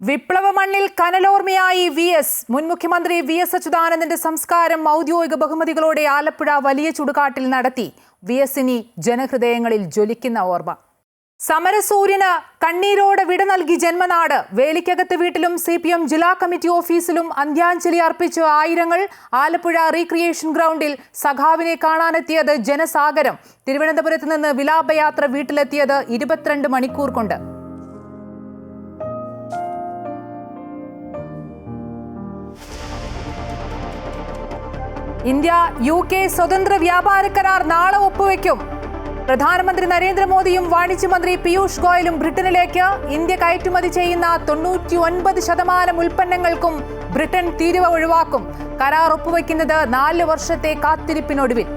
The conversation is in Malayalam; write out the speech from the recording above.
വിപ്ലവ മണ്ണിൽ കനലോർമ്മയായി മുൻ മുഖ്യമന്ത്രി വി.എസ്. അച്യുതാനന്ദന്റെ സംസ്കാരം ഔദ്യോഗിക ബഹുമതികളോടെ ആലപ്പുഴ വലിയ ചുടുകാട്ടിൽ നടത്തി. ഇനി ജനഹൃദയങ്ങളിൽ ജ്വലിക്കുന്ന ഓർമ്മ. സമരസൂര്യന് കണ്ണീരോടെ വിട നൽകി ജന്മനാട്. വേലിക്കകത്ത് വീട്ടിലും CPM ജില്ലാ കമ്മിറ്റി ഓഫീസിലും അന്ത്യാഞ്ജലി അർപ്പിച്ച് ആയിരങ്ങൾ. ആലപ്പുഴ റീക്രിയേഷൻ ഗ്രൗണ്ടിൽ സഖാവിനെ കാണാനെത്തിയത് ജനസാഗരം. തിരുവനന്തപുരത്ത് നിന്ന് വിലാപയാത്ര വീട്ടിലെത്തിയത് 22 മണിക്കൂർ കൊണ്ട്. ഇന്ത്യ UK സ്വതന്ത്ര വ്യാപാര കരാർ നാളെ ഒപ്പുവെക്കും. പ്രധാനമന്ത്രി നരേന്ദ്രമോദിയും വാണിജ്യമന്ത്രി പീയൂഷ് ഗോയലും ബ്രിട്ടനിലേക്ക്. ഇന്ത്യ കയറ്റുമതി ചെയ്യുന്ന 99% ഉൽപ്പന്നങ്ങൾക്കും ബ്രിട്ടൻ തീരുവ ഒഴിവാക്കും. കരാർ ഒപ്പുവെക്കുന്നത് 4 വർഷത്തെ കാത്തിരിപ്പിനൊടുവിൽ.